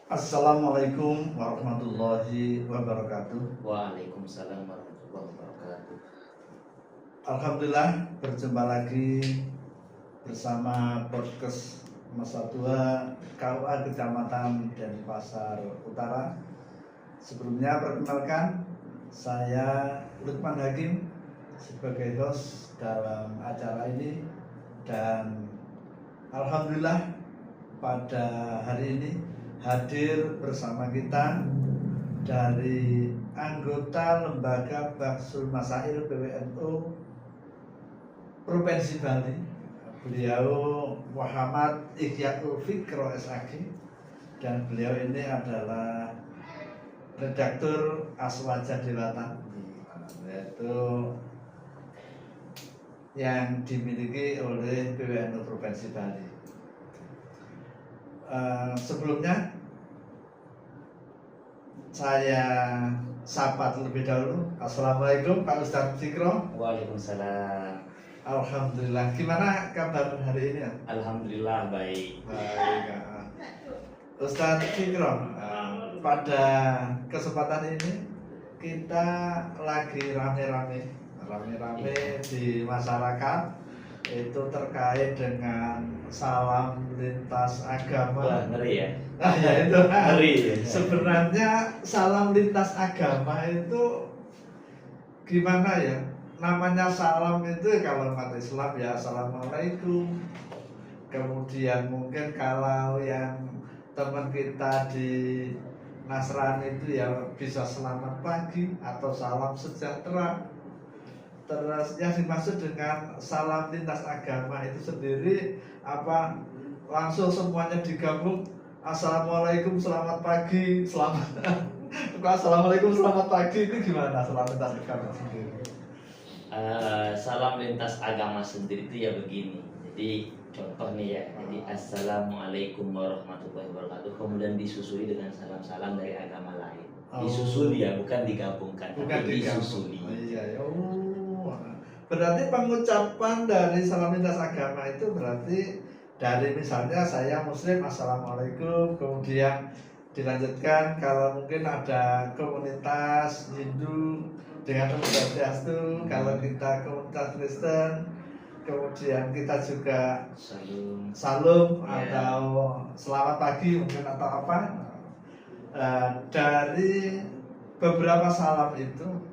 Assalamualaikum warahmatullahi wabarakatuh. Waalaikumsalam warahmatullahi wabarakatuh. Alhamdulillah berjumpa lagi bersama podcast Masa Tua KUA Kecamatan Denpasar Utara. Sebelumnya perkenalkan, saya Lukman Hakim sebagai host dalam acara ini, dan alhamdulillah pada hari ini hadir bersama kita dari anggota Lembaga Bahsul Masail PWNU Provinsi Bali. Beliau Muhammad Ikhyatul Fikro SAG, dan beliau ini adalah redaktur Aswaja Dewata, yaitu yang dimiliki oleh PWNU Provinsi Bali. Sebelumnya saya sapa terlebih dahulu. Assalamualaikum Pak Ustadz Fikro. Waalaikumsalam. Alhamdulillah. Gimana kabar hari ini? Alhamdulillah baik. Baik. Ustadz Fikro, pada kesempatan ini kita lagi rame-rame di masyarakat itu terkait dengan salam lintas agama. Wah, ngeri ya. Nah, ya itu Ngeri. sebenarnya salam lintas agama itu gimana ya? Namanya salam itu kalau umat Islam ya assalamualaikum. Kemudian mungkin kalau yang teman kita di Nasrani itu ya bisa selamat pagi atau salam sejahtera. Terus yang dimaksud dengan salam lintas agama itu sendiri apa, langsung semuanya digabung, assalamualaikum selamat pagi selamat assalamualaikum selamat pagi, itu gimana salam lintas agama sendiri? Salam lintas agama sendiri itu ya begini. Jadi contoh nih ya. Jadi assalamualaikum warahmatullahi wabarakatuh. Kemudian disusuli dengan salam-salam dari agama lain. Disusuli ya, bukan digabungkan, tapi disusuli. Oh, iya ya. Berarti pengucapan dari salam lintas agama itu berarti dari misalnya saya Muslim assalamualaikum, kemudian dilanjutkan kalau mungkin ada komunitas Hindu dengan Swastiastu, kalau kita komunitas Kristen kemudian kita juga salam atau selamat pagi mungkin atau apa. Dari beberapa salam itu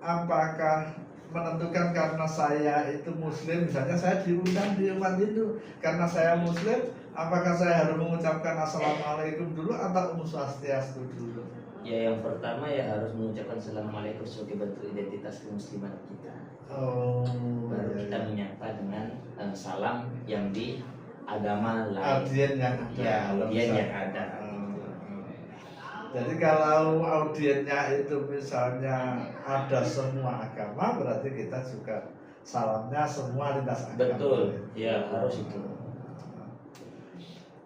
apakah menentukan karena saya itu Muslim, misalnya saya diundang di umat Hindu karena saya Muslim, apakah saya harus mengucapkan assalamualaikum dulu atau Om Swastiastu dulu? Ya, yang pertama ya harus mengucapkan assalamualaikum sebagai bentuk identitas kemusliman kita. Baru kita menyapa dengan salam yang di agama lain. Audien yang ada. Ya, audien yang ada. Jadi kalau audiennya itu misalnya ada semua agama, berarti kita juga salamnya semua lintas agama. Betul, ya harus itu.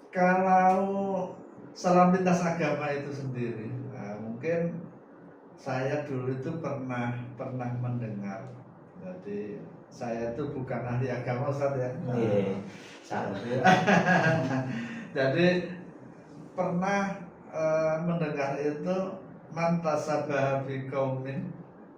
Kalau salam lintas agama itu sendiri, mungkin saya dulu itu pernah mendengar. Jadi saya itu bukan ahli agama, Ustaz ya. Salah. Jadi pernah mendengar itu mantasabah bi qaumin,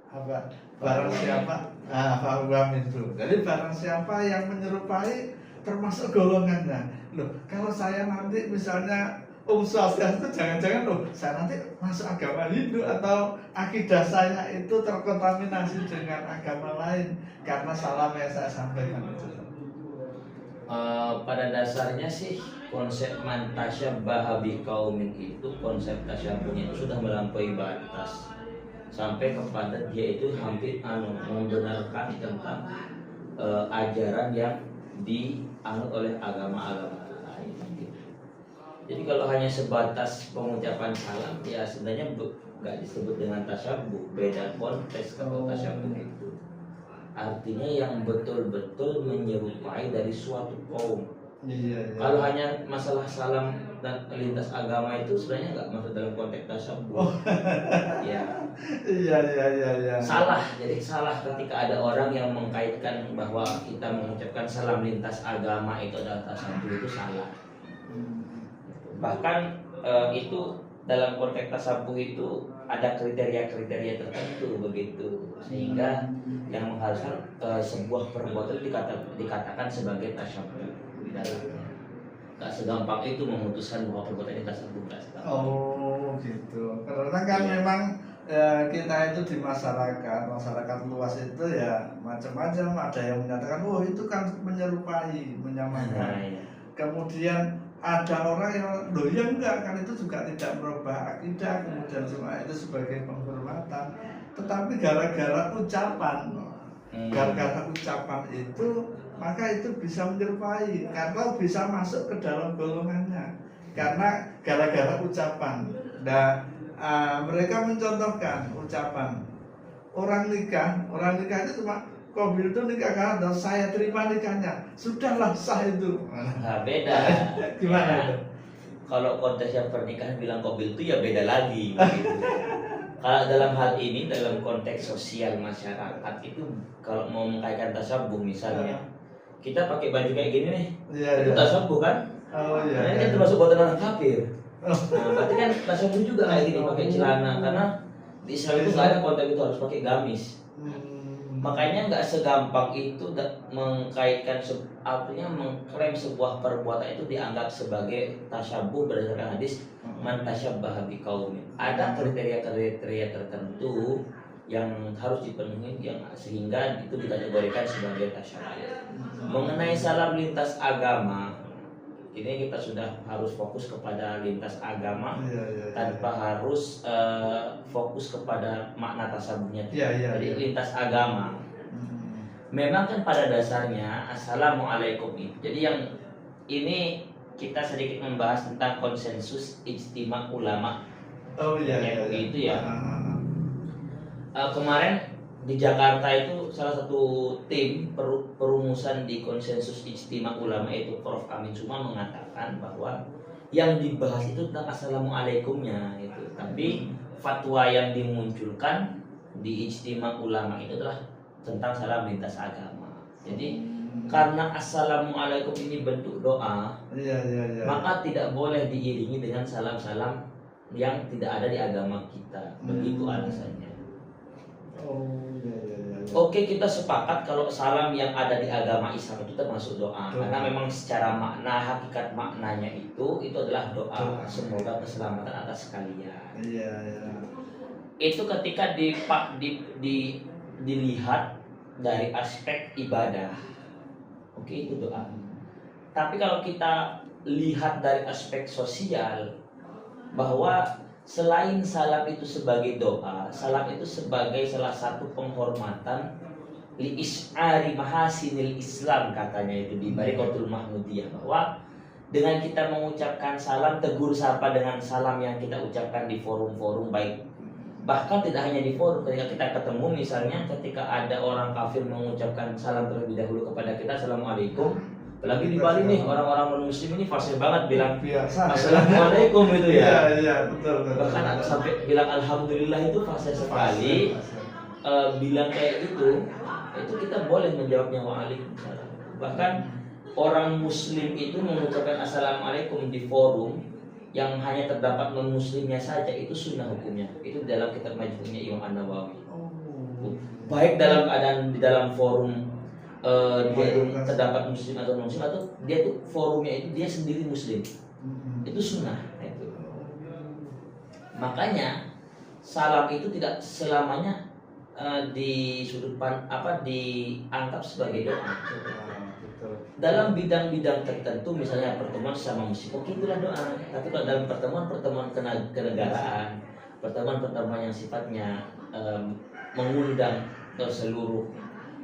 apa, barang siapa fahuwa minhum. Jadi barang siapa yang menyerupai termasuk golongannya. Loh, kalau saya nanti misalnya Swastiastu, jangan-jangan loh saya nanti masuk agama Hindu atau akidah saya itu terkontaminasi dengan agama lain karena salam yang saya sampaikan itu. Pada dasarnya sih konsep man tasyabbaha biqaumin itu, konsep tasyabuhnya itu sudah melampaui batas sampai kepada dia itu hampir membenarkan tentang ajaran yang dianut oleh agama-agama lain. Jadi kalau hanya sebatas pengucapan salam ya sebenarnya nggak disebut dengan tasyabuh. Beda konteks kalau tasyabuh itu. Artinya yang betul-betul menyerupai dari suatu kaum. Iya. Kalau hanya masalah salam dan lintas agama itu sebenarnya nggak masuk dalam konteks tasawuf. Iya. Salah, jadi salah ketika ada orang yang mengkaitkan bahwa kita mengucapkan salam lintas agama itu adalah tasawuf, itu salah. Bahkan itu dalam konteks tasabuh itu ada kriteria-kriteria tertentu begitu, sehingga yang mengharuskan sebuah perbuatan dikatakan sebagai tasabuh di dalamnya. Gak segampang itu memutuskan bahwa perbuatan ini tasabuh, gak segampang. Oh gitu. Karena kan memang kita itu di masyarakat luas itu ya macam-macam. Ada yang menyatakan, oh itu kan menyerupai, menyamakan. Iya. Kemudian ada orang yang, loh ya enggak, kan itu juga tidak merubah akidah, kemudian cuma itu sebagai penghormatan. Tetapi gara-gara ucapan itu, maka itu bisa menyerupai, karena bisa masuk ke dalam golongannya. Karena gara-gara ucapan. Nah, mereka mencontohkan ucapan orang nikah itu cuma Qabil itu nikah kan, saya terima nikahnya, sudahlah sah itu. Nah, beda. Gimana Ya, itu? kalau konteksnya pernikahan bilang Qabil itu ya beda lagi begitu. Kalau dalam hal ini, dalam konteks sosial masyarakat itu, kalau mau mengkaitkan tasabuh misalnya, kita pakai baju kayak gini nih, Iya, itu iya. tasabuh kan? Oh iya. Nah, ini kan Iya. termasuk buatan orang kafir. Nah, berarti kan tasabuh juga kayak gini, pakai celana, karena di Islam itu nggak ada konteks itu harus pakai gamis. Makanya nggak segampang itu mengkaitkan, artinya mengklaim sebuah perbuatan itu dianggap sebagai tasyabuh berdasarkan hadis man tasyabbaha biqaumin. Ada kriteria-kriteria tertentu yang harus dipenuhi yang sehingga itu dikategorikan sebagai tasyabuh. Mengenai salam lintas agama, ini kita sudah harus fokus kepada lintas agama. Iya. Tanpa harus fokus kepada makna tasabuhnya. Iya. Jadi lintas agama. Memang kan pada dasarnya assalamualaikum itu. Jadi yang ini kita sedikit membahas tentang konsensus ijtima ulama. Oh iya. Itu ya. Kemarin di Jakarta itu salah satu tim perumusan di konsensus ijtima ulama, itu Prof. Amin Suma mengatakan bahwa yang dibahas itu tentang assalamualaikumnya itu, tapi fatwa yang dimunculkan di ijtima ulama itu adalah tentang salam lintas agama. Jadi karena assalamualaikum ini bentuk doa, Iya. maka tidak boleh diiringi dengan salam-salam yang tidak ada di agama kita. Begitu alasannya. Oh iya. Oke, kita sepakat kalau salam yang ada di agama Islam itu termasuk doa. Karena memang secara makna, hakikat maknanya itu adalah doa. Semoga keselamatan atas sekalian. Iya. Itu ketika dilihat dari aspek ibadah, oke, itu doa. Tapi kalau kita lihat dari aspek sosial, bahwa selain salam itu sebagai doa, salam itu sebagai salah satu penghormatan li is'ari mahasinil Islam, katanya itu di Barikatul Mahmudiyah, bahwa dengan kita mengucapkan salam, tegur sapa dengan salam yang kita ucapkan di forum-forum baik, bahkan tidak hanya di forum, ketika kita ketemu misalnya, ketika ada orang kafir mengucapkan salam terlebih dahulu kepada kita, assalamualaikum. Apalagi di Bali nih, orang-orang non-muslim ini fasih banget bilang biasa. assalamualaikum itu ya. Iya, betul. Bahkan sampai bilang alhamdulillah itu fasih sekali. Bilang kayak gitu, itu kita boleh menjawabnya waalaikumsalam. Bahkan orang muslim itu mengucapkan assalamualaikum di forum yang hanya terdapat non muslimnya saja, itu sunnah hukumnya. Itu dalam kitab Majmu'nya Imam An-Nawawi. Baik dalam keadaan di dalam forum dia itu terdapat muslim atau non muslim, atau dia tuh forumnya itu dia sendiri muslim, itu sunnah. Itu makanya salam itu tidak selamanya di sudut dianggap sebagai doa. Dalam bidang-bidang tertentu, misalnya pertemuan sama muslim, oke, itulah doa. Tapi kalau dalam pertemuan kenegaraan, pertemuan yang sifatnya mengundang ke seluruh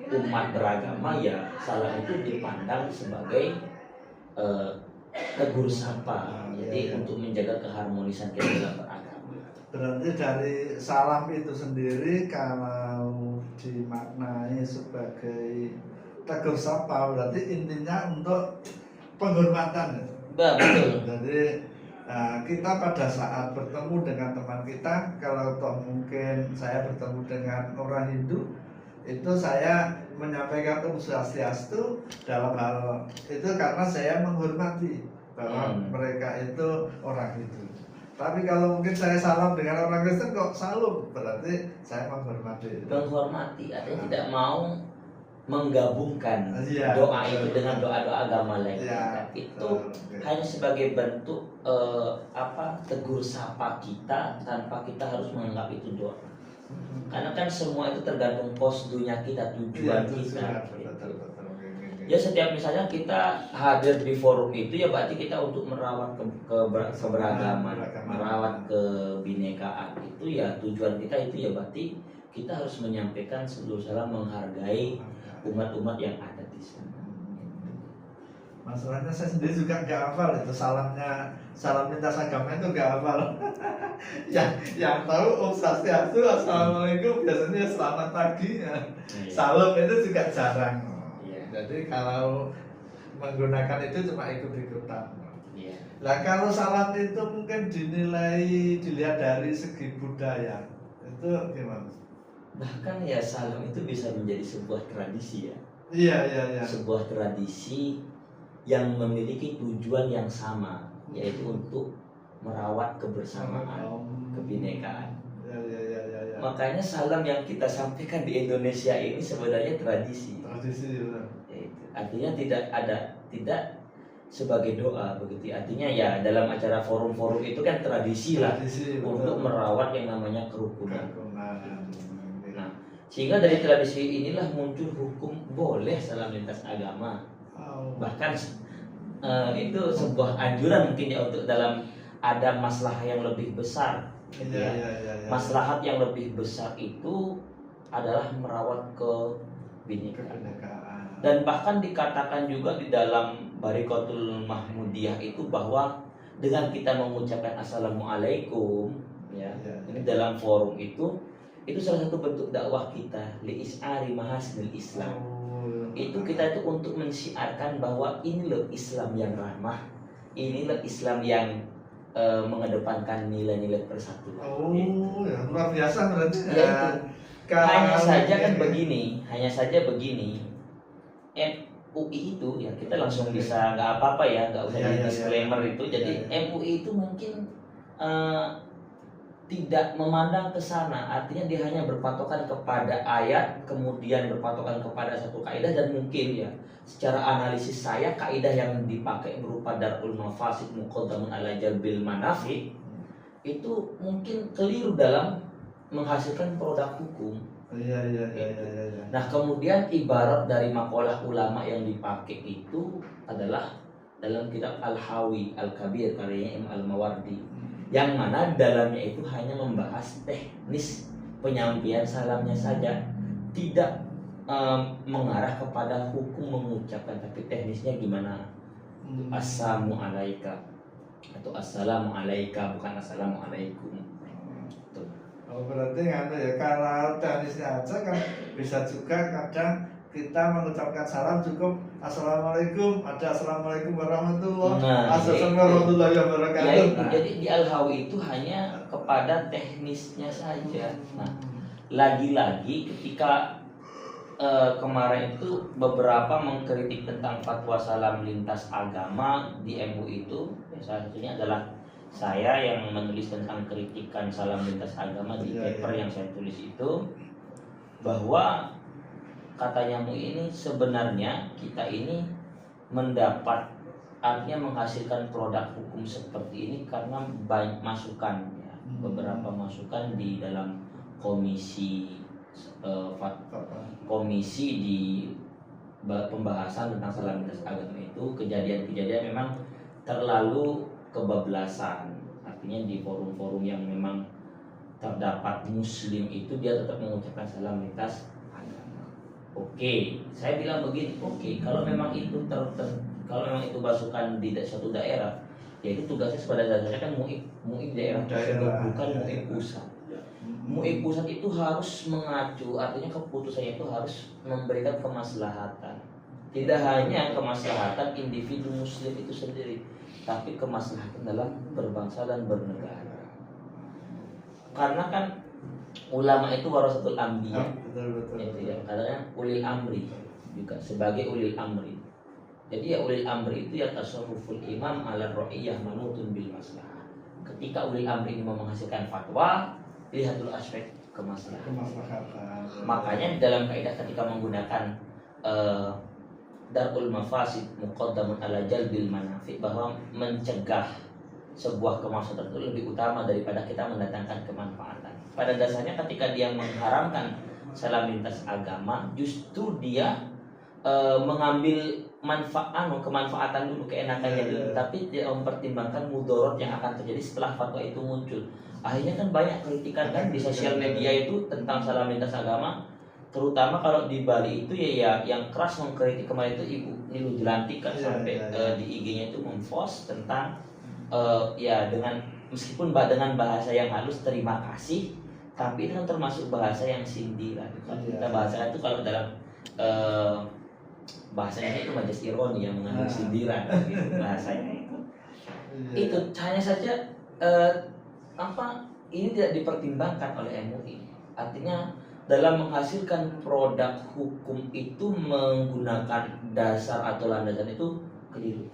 umat beragama, ya salam itu dipandang sebagai tegur sapa. Jadi untuk menjaga keharmonisan kita dalam beragama. Berarti dari salam itu sendiri kalau dimaknai sebagai tegur sapa, berarti intinya untuk penghormatan. Betul. Jadi kita pada saat bertemu dengan teman kita, kalau toh mungkin saya bertemu dengan orang Hindu, itu saya menyampaikan Om Swastiastu dalam hal itu karena saya menghormati bahwa mereka itu orang Hindu. Tapi kalau mungkin saya salam dengan orang Kristen kok salam, berarti saya menghormati. Menghormati, artinya tidak mau menggabungkan Iya, doa itu betul. dengan doa-doa agama lain. Iya, Itu betul. Oke. hanya sebagai bentuk tegur sapa kita tanpa kita harus menganggap itu doa. Karena kan semua itu tergantung posdunya kita, tujuan Iya, kita. betul, betul. Oke, oke, oke. Ya setiap misalnya kita hadir di forum itu ya berarti kita untuk merawat keberagaman, merawat kebinekaan itu ya tujuan kita itu ya berarti kita harus menyampaikan seluruh salam menghargai umat-umat yang ada di sana. Masalahnya saya sendiri juga nggak hafal itu salam lintas agama itu nggak hafal. yang tahu Swastiastu, Assalamualaikum, biasanya selamat pagi ya. Salam itu juga jarang. Iya. Jadi kalau menggunakan itu cuma ikut-ikutan. Iya. Nah kalau salam itu mungkin dilihat dari segi budaya itu gimana? Bahkan ya salam itu bisa menjadi sebuah tradisi ya. Iya. Sebuah tradisi yang memiliki tujuan yang sama, yaitu untuk merawat kebersamaan, kebinekaan. Ya. Makanya salam yang kita sampaikan di Indonesia ini sebenarnya tradisi. Tradisi. Yaitu, artinya tidak sebagai doa begitu. Artinya ya dalam acara forum-forum itu kan tradisi lah untuk merawat yang namanya kerukunan. Nah, sehingga dari tradisi inilah muncul hukum boleh salam lintas agama. Bahkan itu sebuah anjuran mungkin ya untuk dalam ada maslahat yang lebih besar. Iya. Maslahat yang lebih besar itu adalah merawat kebinekaan. Dan bahkan dikatakan juga di dalam Barikatul Mahmudiyah itu bahwa dengan kita mengucapkan Assalamualaikum ya, ini dalam forum itu salah satu bentuk dakwah kita li is'ari mahasinil Islam. Itu kita itu untuk mensiarkan bahwa ini loh Islam yang ramah, inilah Islam yang mengedepankan nilai-nilai persatuan. Ya luar biasa berarti. Ya, hanya saja begini. MUI itu ya kita langsung bisa nggak apa-apa ya, nggak usah di disclaimer itu. Jadi MUI itu mungkin tidak memandang ke sana, artinya dia hanya berpatokan kepada ayat, kemudian berpatokan kepada satu kaidah, dan mungkin ya secara analisis saya kaidah yang dipakai berupa darul mafasid muqaddamun ala jalbil manafi itu mungkin keliru dalam menghasilkan produk hukum. Iya. Nah kemudian ibarat dari makalah ulama yang dipakai itu adalah dalam kitab Al-Hawi Al-Kabir karyanya Imam Al-Mawardi, yang mana dalamnya itu hanya membahas teknis penyampaian salamnya saja, tidak mengarah kepada hukum mengucapkan, tapi teknisnya gimana. Assalamualaikum atau assalamualaikum, bukan assalamualaikum. Berarti kan ya kalau teknisnya aja kan bisa juga kadang kita mengucapkan salam cukup assalamualaikum, ada assalamualaikum warahmatullahi wabarakatuh. Ya, jadi di Al-Hawi itu hanya kepada teknisnya saja. Nah, lagi-lagi ketika kemarin itu beberapa mengkritik tentang fatwa salam lintas agama di MUI itu, ya, salah satunya adalah saya yang menulis tentang kritikan salam lintas agama di paper yang saya tulis itu, bahwa katanya MUI ini sebenarnya kita ini mendapat, artinya menghasilkan produk hukum seperti ini karena banyak masukan ya, beberapa masukan di dalam komisi di pembahasan tentang salam lintas agama itu, kejadian-kejadian memang terlalu kebablasan. Artinya di forum-forum yang memang terdapat muslim itu dia tetap mengucapkan salam lintas agama. Oke, saya bilang begini, oke, kalau memang itu kalau memang itu masukan di suatu daerah, ya itu tugasnya pada dasarnya kan MUI daerah tersebut, bukan MUI pusat. MUI pusat itu harus mengacu, artinya keputusannya itu harus memberikan kemaslahatan. Tidak hanya kemaslahatan individu muslim itu sendiri, tapi kemaslahatan dalam berbangsa dan bernegara. Karena kan ulama itu warasatul anbiya. Betul. Itu ya, katanya ulil amri juga sebagai ulil amri. Jadi ya ulil amri itu ya tasarruful imam ala ra'iyah manutun bil maslahah. ketika ulil amri ini mau menghasilkan fatwa, lihat dulu aspek kemaslahatan. Kemaslahatan. Makanya dalam kaidah ketika menggunakan darul mafasid muqaddamun ala jalbil manafi, bahwa mencegah sebuah kemaslahatan itu lebih utama daripada kita mendatangkan kemanfaatan. Pada dasarnya ketika dia mengharamkan salam lintas agama, justru dia mengambil kemanfaatan dulu, keenakannya dulu, tapi dia mempertimbangkan mudorot yang akan terjadi setelah fatwa itu muncul. Akhirnya kan banyak kritikan kan di sosial media itu tentang salam lintas agama, terutama kalau di Bali itu ya yang keras mengkritik kemarin itu Ibu Nilu Jelantik kan, sampai di IG-nya itu mempost tentang ya dengan meskipun dengan bahasa yang halus terima kasih, tapi itu kan termasuk bahasa yang sindiran. Kalau kita bahasa itu kalau dalam bahasanya itu majas ironi yang mengandung sindiran gitu, bahasanya itu. Itu hanya saja ini tidak dipertimbangkan oleh MUI. Artinya dalam menghasilkan produk hukum itu menggunakan dasar atau landasan itu keliru.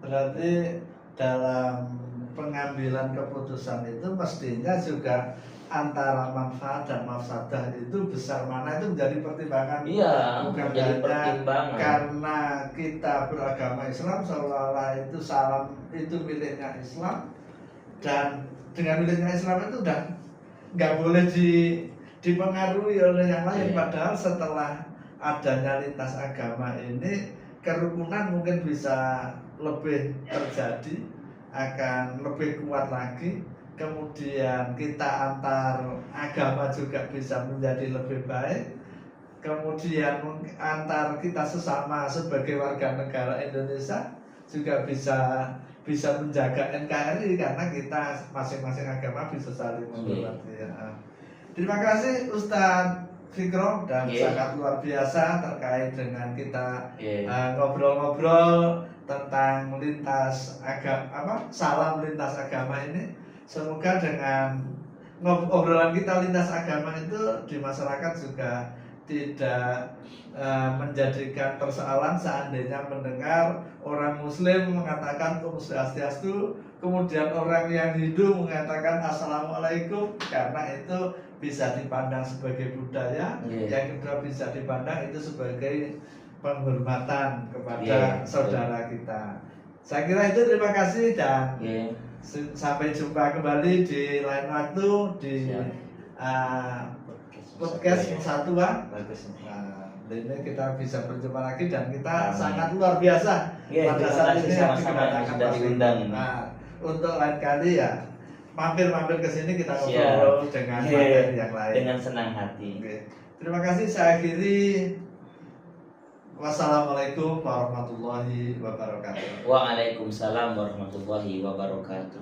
Berarti dalam pengambilan keputusan itu mestinya juga antara manfaat dan mafsadah itu besar mana itu menjadi pertimbangan. Iya, bukan menjadi pertimbangan. Karena kita beragama Islam seolah-olah itu salam itu miliknya Islam, dan dengan miliknya Islam itu udah nggak boleh dipengaruhi oleh yang lain. Padahal setelah adanya lintas agama ini, kerukunan mungkin bisa lebih terjadi, akan lebih kuat lagi. Kemudian kita antar agama juga bisa menjadi lebih baik. Kemudian antar kita sesama sebagai warga negara Indonesia juga bisa menjaga NKRI, karena kita masing-masing agama bisa saling menghormati. Terima kasih Ustadz Fikro, dan sangat luar biasa terkait dengan kita ngobrol-ngobrol tentang lintas agama, salam lintas agama ini. Semoga dengan obrolan kita lintas agama itu di masyarakat juga tidak menjadikan persoalan seandainya mendengar orang Muslim mengatakan Om Swastiastu, kemudian orang yang Hindu mengatakan Assalamualaikum, karena itu bisa dipandang sebagai budaya. Yang kedua bisa dipandang itu sebagai penghormatan kepada saudara kita. Saya kira itu. Terima kasih, dan sampai jumpa kembali di lain waktu di podcast satu, Bang. Ini kita bisa berjumpa lagi, dan kita sangat luar biasa pada saat ini sudah diundang. Untuk lain kali ya mampir ke sini kita ngobrol dengan materi yang lain dengan senang hati. Terima kasih. Saya akhiri. Wassalamualaikum warahmatullahi wabarakatuh. Waalaikumsalam warahmatullahi wabarakatuh.